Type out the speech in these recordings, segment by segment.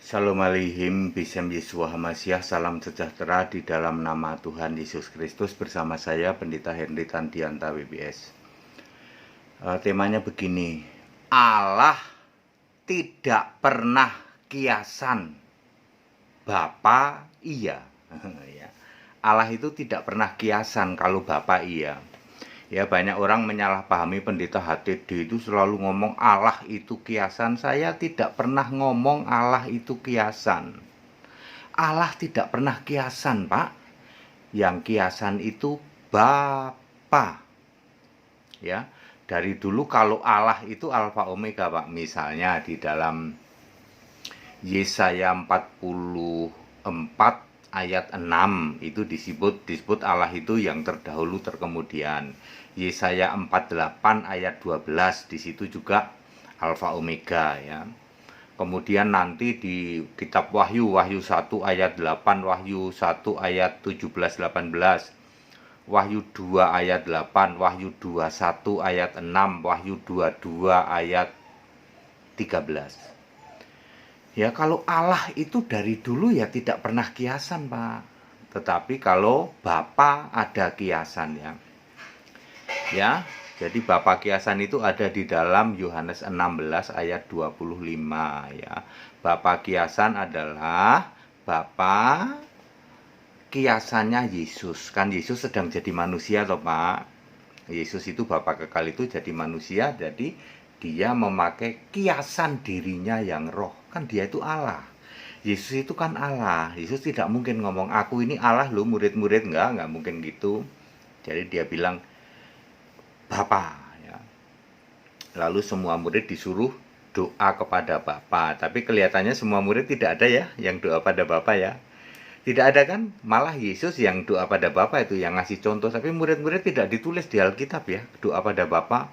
Shalom Aleihim, Bisem Yeshua Hamasyah, salam sejahtera di dalam nama Tuhan Yesus Kristus. Bersama saya Pendeta Henry Tandianta WBS. Temanya begini, Allah tidak pernah kiasan, Bapa iya. Allah itu tidak pernah kiasan, kalau Bapa iya. Ya, banyak orang menyalahpahami pendeta HTD itu selalu ngomong Allah itu kiasan. Saya tidak pernah ngomong Allah itu kiasan. Allah tidak pernah kiasan, Pak. Yang kiasan itu Bapa. Ya, dari dulu kalau Allah itu Alfa Omega, Pak. Misalnya di dalam Yesaya 44 ayat 6 itu disebut Allah itu yang terdahulu terkemudian. Yesaya 48 ayat 12 di situ juga Alfa Omega ya. Kemudian nanti di kitab Wahyu 1 ayat 8, Wahyu 1 ayat 17 18, Wahyu 2 ayat 8, Wahyu 21 ayat 6, Wahyu 22 ayat 13. Ya, kalau Allah itu dari dulu ya tidak pernah kiasan, Pak. Tetapi kalau Bapa ada kiasan ya. Ya, jadi Bapa kiasan itu ada di dalam Yohanes 16 ayat 25 ya. Bapa kiasan adalah Bapa kiasannya Yesus. Kan Yesus sedang jadi manusia toh, Pak. Yesus itu Bapa kekal itu jadi manusia, jadi dia memakai kiasan dirinya yang roh. Kan dia itu Allah. Yesus itu kan Allah. Yesus tidak mungkin ngomong aku ini Allah loh, murid-murid enggak mungkin gitu. Jadi dia bilang Bapa ya. Lalu semua murid disuruh doa kepada Bapa. Tapi kelihatannya semua murid tidak ada ya yang doa pada Bapa ya. Tidak ada kan? Malah Yesus yang doa pada Bapa itu yang ngasih contoh. Tapi murid-murid tidak ditulis di Alkitab ya, doa pada Bapa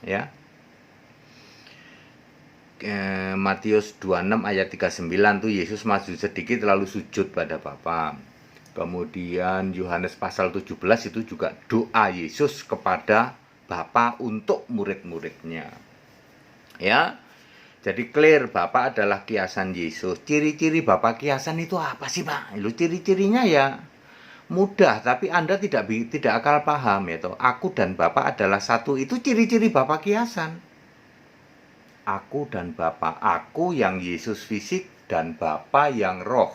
ya. Matius 26 ayat 39 tuh Yesus maju sedikit lalu sujud pada Bapa. Kemudian Yohanes pasal 17 itu juga doa Yesus kepada Bapa untuk murid-muridnya. Ya. Jadi clear, Bapa adalah kiasan Yesus. Ciri-ciri Bapa kiasan itu apa sih, Pak? Lu ciri-cirinya ya mudah, tapi Anda tidak akal paham ya toh. Aku dan Bapa adalah satu, itu ciri-ciri Bapa kiasan. Aku dan Bapa, aku yang Yesus fisik dan Bapa yang roh.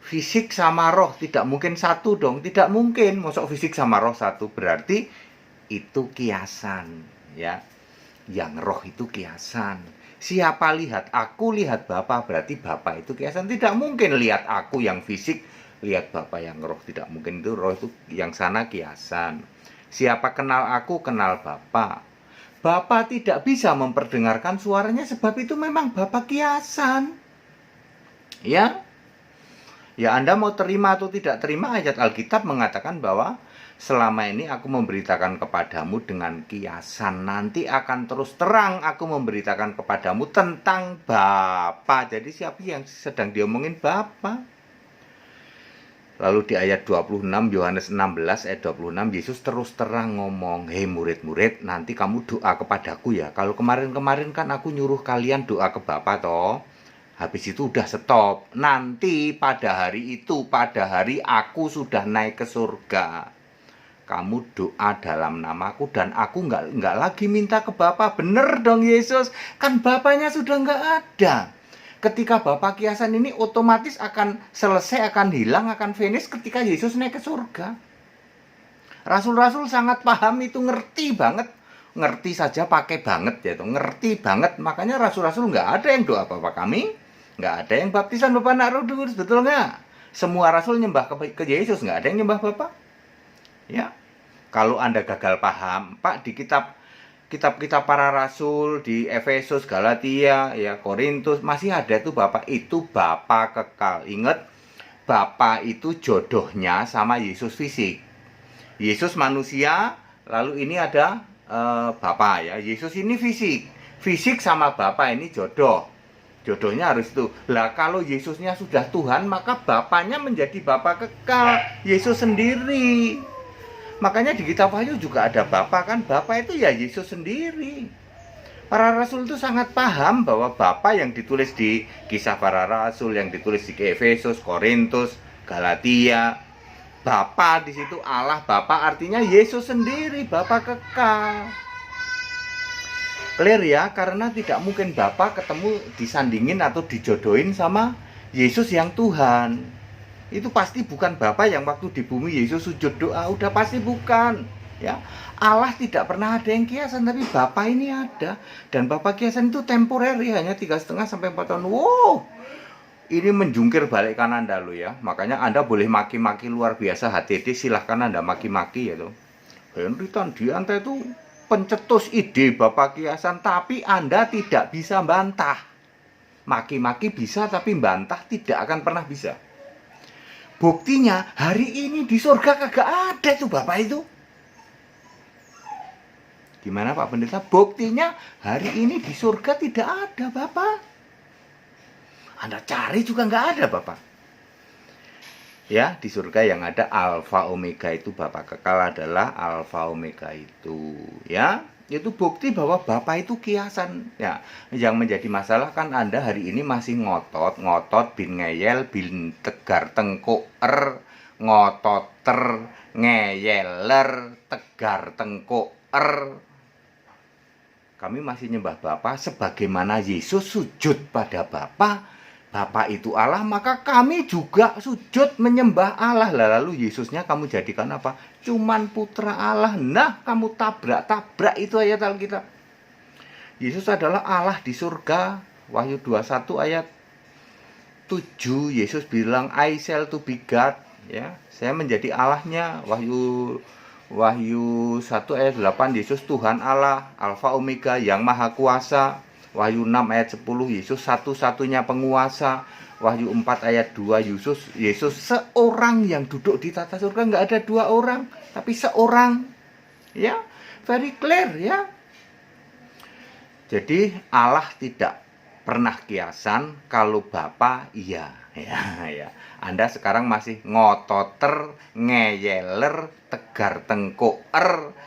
Fisik sama roh tidak mungkin satu dong, tidak mungkin. Masuk fisik sama roh satu, berarti itu kiasan ya. Yang roh itu kiasan. Siapa lihat aku lihat Bapa, berarti Bapa itu kiasan. Tidak mungkin lihat aku yang fisik lihat Bapa yang roh, tidak mungkin. Itu roh itu yang sana kiasan. Siapa kenal aku kenal Bapa. Bapa tidak bisa memperdengarkan suaranya sebab itu memang Bapa kiasan. Ya. Ya, Anda mau terima atau tidak terima, ayat Alkitab mengatakan bahwa selama ini aku memberitakan kepadamu dengan kiasan, nanti akan terus terang aku memberitakan kepadamu tentang Bapa. Jadi siapa yang sedang diomongin? Bapa. Lalu di ayat 26, Yohanes 16 ayat 26, Yesus terus terang ngomong, hei murid-murid, nanti kamu doa kepadaku ya. Kalau kemarin-kemarin kan aku nyuruh kalian doa ke Bapa toh. Habis itu udah stop. Nanti pada hari itu, pada hari aku sudah naik ke surga, kamu doa dalam namaku dan aku nggak lagi minta ke Bapa. Bener dong Yesus, kan Bapanya sudah nggak ada. Ketika Bapa kiasan ini otomatis akan selesai, akan hilang, akan finish ketika Yesus naik ke surga. Rasul-rasul sangat paham itu, ngerti banget. Ngerti saja pakai banget ya, ngerti banget. Makanya rasul-rasul nggak ada yang doa Bapa kami, nggak ada yang baptisan Bapa Anak Roh Kudus, betul nggak? Semua rasul nyembah ke Yesus, nggak ada yang nyembah Bapa. Ya, kalau Anda gagal paham, Pak, di kitab-kitab para rasul di Efesus, Galatia, ya Korintus masih ada tuh Bapa, itu Bapa kekal. Ingat, Bapa itu jodohnya sama Yesus fisik. Yesus manusia, lalu ini ada Bapa ya. Yesus ini fisik sama Bapa ini jodoh. Jodohnya harus itu. Lah kalau Yesusnya sudah Tuhan, maka Bapanya menjadi Bapa kekal, Yesus sendiri. Makanya di kitab Wahyu juga ada Bapa kan, Bapa itu ya Yesus sendiri. Para rasul itu sangat paham bahwa Bapa yang ditulis di Kisah Para Rasul, yang ditulis di Efesus, Korintus, Galatia, Bapa di situ Allah, Bapa artinya Yesus sendiri, Bapa kekal. Clear ya, karena tidak mungkin Bapa ketemu disandingin atau dijodohin sama Yesus yang Tuhan. Itu pasti bukan Bapa yang waktu di bumi Yesus sujud doa, udah pasti bukan. Ya, Allah tidak pernah ada yang kiasan, tapi Bapa ini ada. Dan Bapa kiasan itu temporer ya, hanya 3,5 sampai 4 tahun. Wow, ini menjungkir balik kanan Anda lo ya. Makanya Anda boleh maki-maki luar biasa HTD, silahkan Anda maki-maki ya tuh. Henry Tandianta itu pencetus ide Bapa kiasan, tapi Anda tidak bisa bantah. Maki-maki bisa, tapi bantah tidak akan pernah bisa. Buktinya hari ini di surga kagak ada tuh Bapak itu. Gimana Pak Pendeta? Buktinya hari ini di surga tidak ada Bapak. Anda cari juga nggak ada Bapak. Ya, di surga yang ada Alfa Omega itu Bapak kekal adalah Alfa Omega itu. Ya, itu bukti bahwa Bapak itu kiasan. Ya, yang menjadi masalah kan Anda hari ini masih ngotot bin ngeyel bin tegar tengkuk ngototer ngeyeler tegar tengkuk Kami masih nyembah Bapa sebagaimana Yesus sujud pada Bapa. Bapa itu Allah, maka kami juga sujud menyembah Allah. Lalu Yesusnya kamu jadikan apa? Cuman putra Allah. Nah, kamu tabrak itu ayat Alkitab. Yesus adalah Allah di surga. Wahyu 21 ayat 7. Yesus bilang, I shall to be God. Ya, saya menjadi Allahnya. Wahyu 1 ayat 8, Yesus Tuhan Allah, Alfa Omega yang maha kuasa. Wahyu 6 ayat 10, Yesus satu-satunya penguasa. Wahyu 4 ayat 2, Yesus seorang yang duduk di tata surga. Nggak ada dua orang, tapi seorang. Ya, very clear ya. Jadi Allah tidak pernah kiasan, kalau Bapa iya. Ya. Anda sekarang masih ngototer, ngeyeler, tegar tengkuk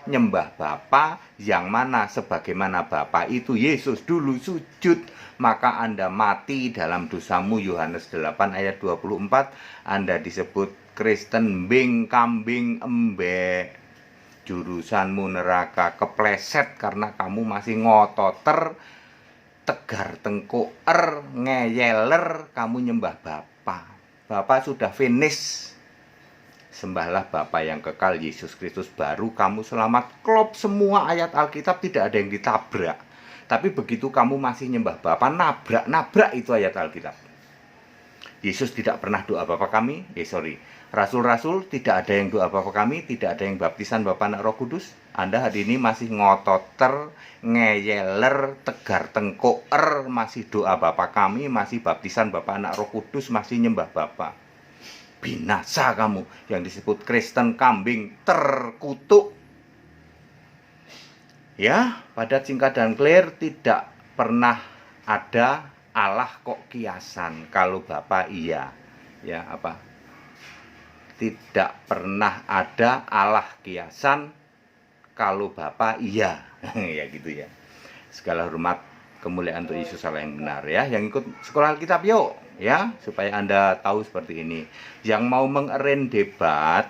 nyembah Bapa, yang mana sebagaimana Bapa itu Yesus dulu sujud, maka Anda mati dalam dosamu. Yohanes 8 ayat 24. Anda disebut Kristen bing kambing embe, jurusanmu neraka, kepleset karena kamu masih ngototer, tegar tengkuk ngeyeler, kamu nyembah Bapa. Bapa sudah finish. Sembahlah Bapa yang kekal, Yesus Kristus baru, kamu selamat. Klop semua ayat Alkitab, tidak ada yang ditabrak. Tapi begitu kamu masih nyembah Bapa, nabrak itu ayat Alkitab. Yesus tidak pernah doa Bapa kami, Rasul-rasul tidak ada yang doa Bapa kami, tidak ada yang baptisan Bapa Anak Roh Kudus. Anda hari ini masih ngototer, ngeyeler, tegar tengkuk masih doa Bapa kami, masih baptisan Bapa Anak Roh Kudus, masih nyembah Bapa. Binasa kamu yang disebut Kristen kambing terkutuk. Ya, pada singkat dan clear, tidak pernah ada Allah kok kiasan, kalau Bapa iya. Ya, apa? Tidak pernah ada Allah kiasan, kalau Bapa iya. Ya gitu ya. Segala hormat kemuliaan untuk Yesus Allah yang benar ya. Yang ikut sekolah Alkitab yuk ya, supaya Anda tahu seperti ini. Yang mau mengarrange debat,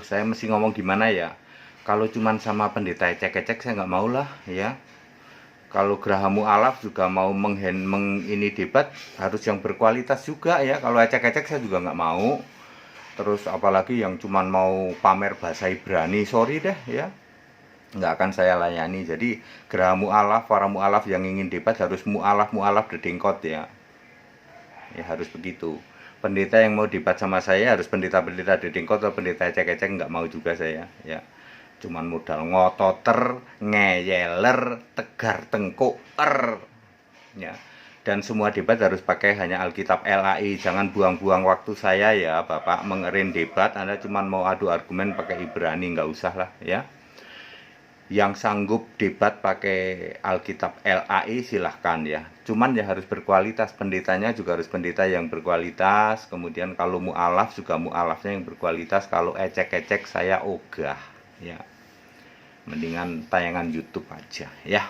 saya mesti ngomong gimana ya. Kalau cuman sama pendeta ecek-ecek saya nggak mau lah ya. Kalau Gerahamu Alaf juga mau ini debat, harus yang berkualitas juga ya. Kalau ecek-ecek saya juga nggak mau. Terus apalagi yang cuman mau pamer bahasa Ibrani, sorry deh ya, nggak akan saya layani. Jadi Gerahamu Alaf, para mu'alaf yang ingin debat harus mu'alaf dedengkot ya. Ya harus begitu. Pendeta yang mau debat sama saya harus pendeta-pendeta dedengkot atau pendeta ecek-ecek, nggak mau juga saya ya. Cuman modal ngototer, ngeyeler, tegar tengkuk ya. Dan semua debat harus pakai hanya Alkitab LAI. Jangan buang-buang waktu saya ya Bapak mengerin debat. Anda cuma mau adu argumen pakai Ibrani, nggak usah lah ya. Yang sanggup debat pakai Alkitab LAI silahkan ya. Cuman ya harus berkualitas. Pendetanya juga harus pendeta yang berkualitas. Kemudian kalau mu'alaf juga mu'alafnya yang berkualitas. Kalau ecek-ecek saya ogah ya. Mendingan tayangan YouTube aja ya.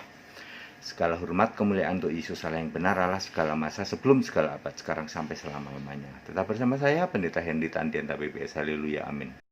Segala hormat kemuliaan untuk Yesus Allah yang benar, Allah segala masa, sebelum segala abad, sekarang sampai selama-lamanya. Tetap bersama saya Pendeta Hendy Tandian PPS. Haleluya, amin.